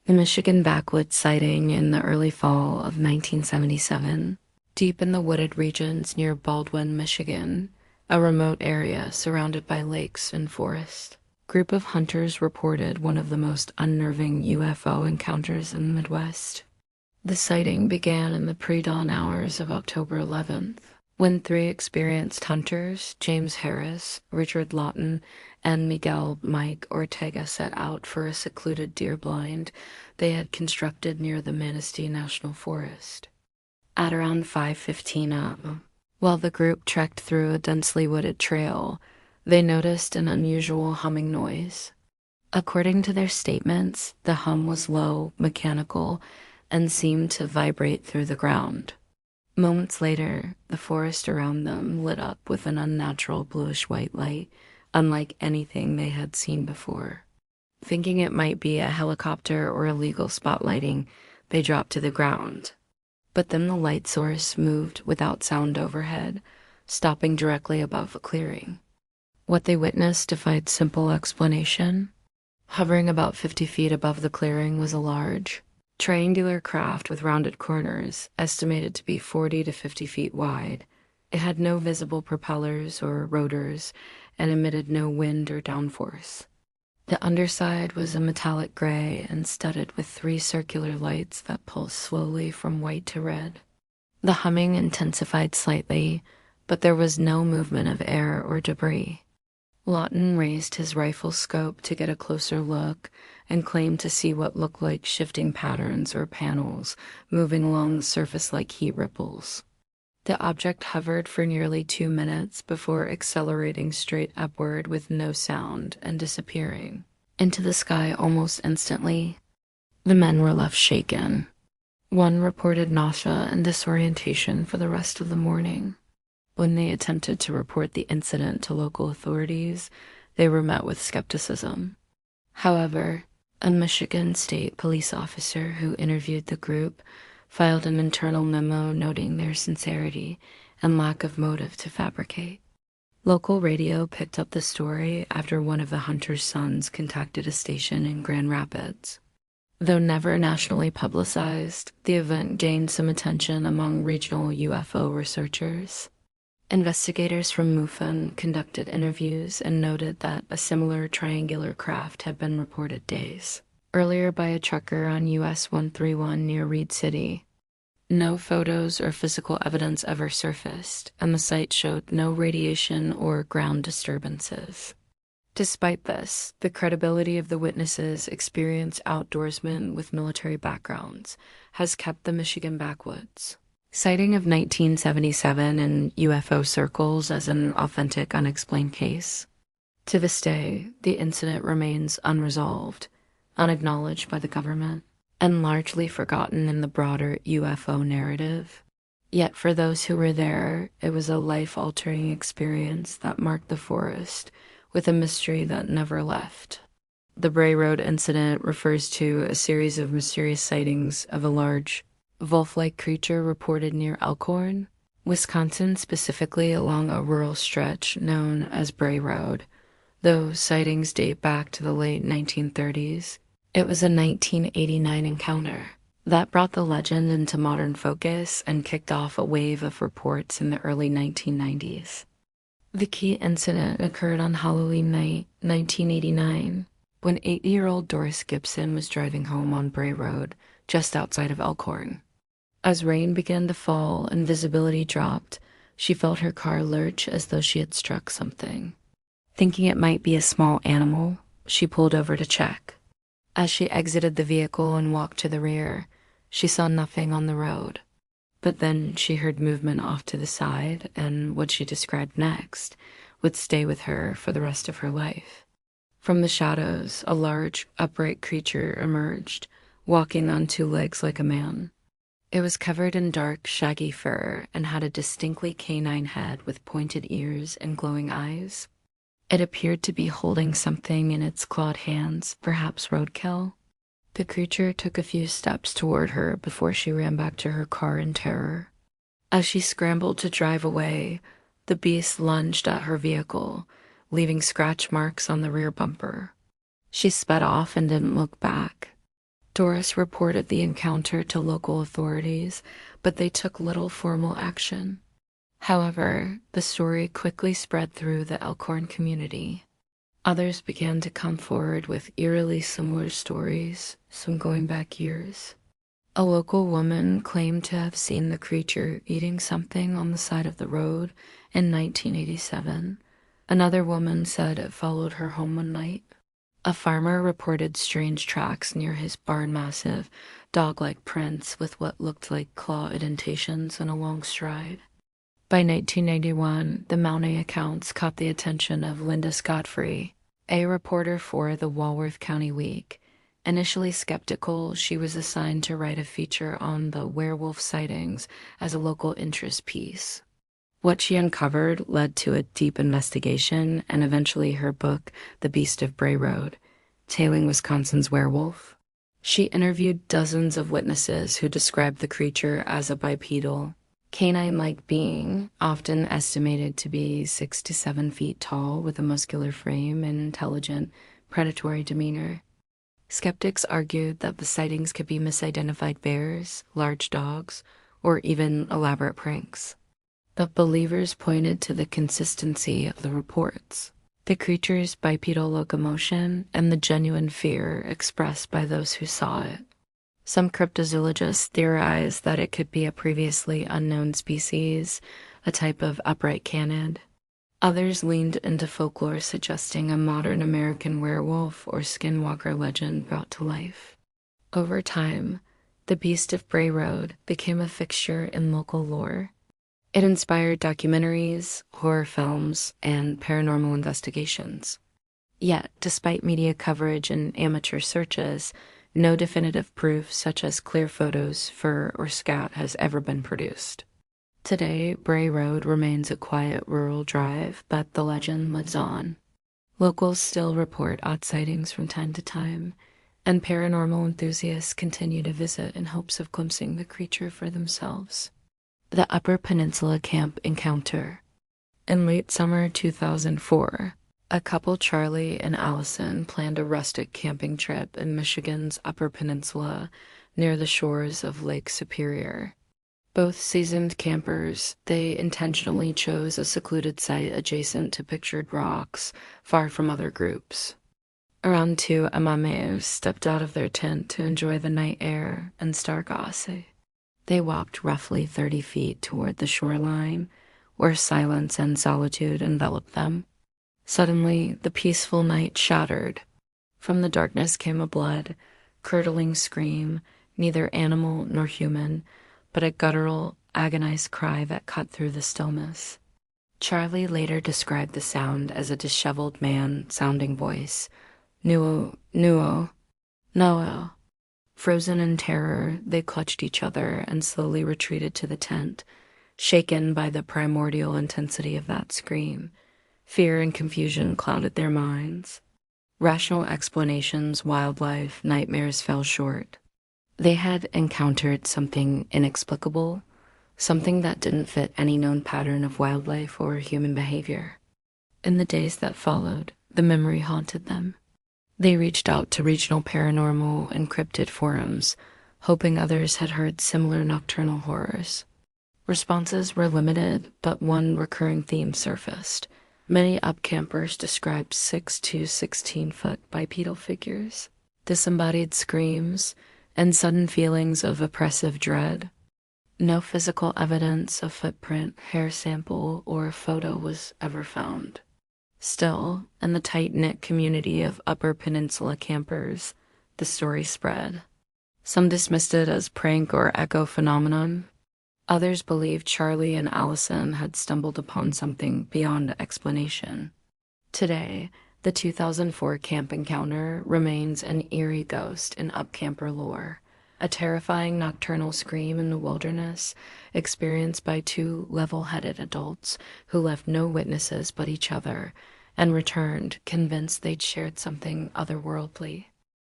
The Michigan backwoods sighting in the early fall of 1977, deep in the wooded regions near Baldwin, Michigan, a remote area surrounded by lakes and forest. Group of hunters reported one of the most unnerving UFO encounters in the Midwest. The sighting began in the pre-dawn hours of October 11th, when three experienced hunters, James Harris, Richard Lawton, and Miguel Mike Ortega, set out for a secluded deer blind they had constructed near the Manistee National Forest. At around 5:15 am, while the group trekked through a densely wooded trail, they noticed an unusual humming noise. According to their statements, the hum was low, mechanical, and seemed to vibrate through the ground. Moments later, the forest around them lit up with an unnatural bluish-white light, unlike anything they had seen before. Thinking it might be a helicopter or illegal spotlighting, they dropped to the ground. But then the light source moved without sound overhead, stopping directly above a clearing. What they witnessed defied simple explanation. Hovering about 50 feet above the clearing was a large, triangular craft with rounded corners, estimated to be 40 to 50 feet wide. It had no visible propellers or rotors and emitted no wind or downforce. The underside was a metallic gray and studded with three circular lights that pulsed slowly from white to red. The humming intensified slightly, but there was no movement of air or debris. Lawton raised his rifle scope to get a closer look and claimed to see what looked like shifting patterns or panels moving along the surface like heat ripples. The object hovered for nearly 2 minutes before accelerating straight upward with no sound and disappearing into the sky almost instantly. The men were left shaken. One reported nausea and disorientation for the rest of the morning. When they attempted to report the incident to local authorities, they were met with skepticism. However, a Michigan State police officer who interviewed the group filed an internal memo noting their sincerity and lack of motive to fabricate. Local radio picked up the story after one of the hunters' sons contacted a station in Grand Rapids. Though never nationally publicized, the event gained some attention among regional UFO researchers. Investigators from MUFON conducted interviews and noted that a similar triangular craft had been reported days earlier by a trucker on US 131 near Reed City. No photos or physical evidence ever surfaced, and the site showed no radiation or ground disturbances. Despite this, the credibility of the witnesses, experienced outdoorsmen with military backgrounds, has kept the Michigan backwoods. Sighting of 1977 in UFO circles as an authentic unexplained case. To this day, the incident remains unresolved, unacknowledged by the government, and largely forgotten in the broader UFO narrative. Yet for those who were there, it was a life-altering experience that marked the forest with a mystery that never left. The Bray Road incident refers to a series of mysterious sightings of a large, wolf-like creature reported near Elkhorn, Wisconsin, specifically along a rural stretch known as Bray Road. Though sightings date back to the late 1930s, it was a 1989 encounter that brought the legend into modern focus and kicked off a wave of reports in the early 1990s. The key incident occurred on Halloween night, 1989, when 8-year-old Doris Gibson was driving home on Bray Road, just outside of Elkhorn. As rain began to fall and visibility dropped, she felt her car lurch as though she had struck something. Thinking it might be a small animal, she pulled over to check. As she exited the vehicle and walked to the rear, she saw nothing on the road. But then she heard movement off to the side, and what she described next would stay with her for the rest of her life. From the shadows, a large, upright creature emerged, walking on 2 legs like a man. It was covered in dark, shaggy fur and had a distinctly canine head with pointed ears and glowing eyes. It appeared to be holding something in its clawed hands, perhaps roadkill. The creature took a few steps toward her before she ran back to her car in terror. As she scrambled to drive away, the beast lunged at her vehicle, leaving scratch marks on the rear bumper. She sped off and didn't look back. Doris reported the encounter to local authorities, but they took little formal action. However, the story quickly spread through the Elkhorn community. Others began to come forward with eerily similar stories, some going back years. A local woman claimed to have seen the creature eating something on the side of the road in 1987. Another woman said it followed her home one night. A farmer reported strange tracks near his barn, massive, dog-like prints with what looked like claw indentations and a long stride. By 1991, the mounting accounts caught the attention of Linda Godfrey, a reporter for the Walworth County Week. Initially skeptical, she was assigned to write a feature on the werewolf sightings as a local interest piece. What she uncovered led to a deep investigation and eventually her book, The Beast of Bray Road, Tailing Wisconsin's Werewolf. She interviewed dozens of witnesses who described the creature as a bipedal, canine-like being, often estimated to be 6 to 7 feet tall with a muscular frame and intelligent, predatory demeanor. Skeptics argued that the sightings could be misidentified bears, large dogs, or even elaborate pranks. But believers pointed to the consistency of the reports, the creature's bipedal locomotion, and the genuine fear expressed by those who saw it. Some cryptozoologists theorized that it could be a previously unknown species, a type of upright canid. Others leaned into folklore suggesting a modern American werewolf or skinwalker legend brought to life. Over time, the Beast of Bray Road became a fixture in local lore. It inspired documentaries, horror films, and paranormal investigations. Yet, despite media coverage and amateur searches, no definitive proof such as clear photos, fur, or scat has ever been produced. Today, Bray Road remains a quiet rural drive, but the legend lives on. Locals still report odd sightings from time to time, and paranormal enthusiasts continue to visit in hopes of glimpsing the creature for themselves. The Upper Peninsula Camp Encounter. In late summer 2004, a couple, Charlie and Allison, planned a rustic camping trip in Michigan's Upper Peninsula near the shores of Lake Superior. Both seasoned campers, they intentionally chose a secluded site adjacent to pictured rocks, far from other groups. Around 2 amames stepped out of their tent to enjoy the night air and stargaze. They walked roughly 30 feet toward the shoreline, where silence and solitude enveloped them. Suddenly, the peaceful night shattered. From the darkness came a blood-curdling scream, neither animal nor human, but a guttural, agonized cry that cut through the stillness. Charlie later described the sound as a disheveled man-sounding voice. Nuo, Nuo, Noel. Frozen in terror, they clutched each other and slowly retreated to the tent, shaken by the primordial intensity of that scream. Fear and confusion clouded their minds. Rational explanations, wildlife, nightmares fell short. They had encountered something inexplicable, something that didn't fit any known pattern of wildlife or human behavior. In the days that followed, the memory haunted them. They reached out to regional paranormal and cryptid forums, hoping others had heard similar nocturnal horrors. Responses were limited, but one recurring theme surfaced. Many upcampers described 6 to 16-foot bipedal figures, disembodied screams, and sudden feelings of oppressive dread. No physical evidence of footprint, hair sample, or photo was ever found. Still, in the tight-knit community of Upper Peninsula campers, the story spread. Some dismissed it as prank or echo phenomenon. Others believed Charlie and Allison had stumbled upon something beyond explanation. Today, the 2004 camp encounter remains an eerie ghost in upcamper lore, a terrifying nocturnal scream in the wilderness experienced by 2 level-headed adults who left no witnesses but each other and returned convinced they'd shared something otherworldly.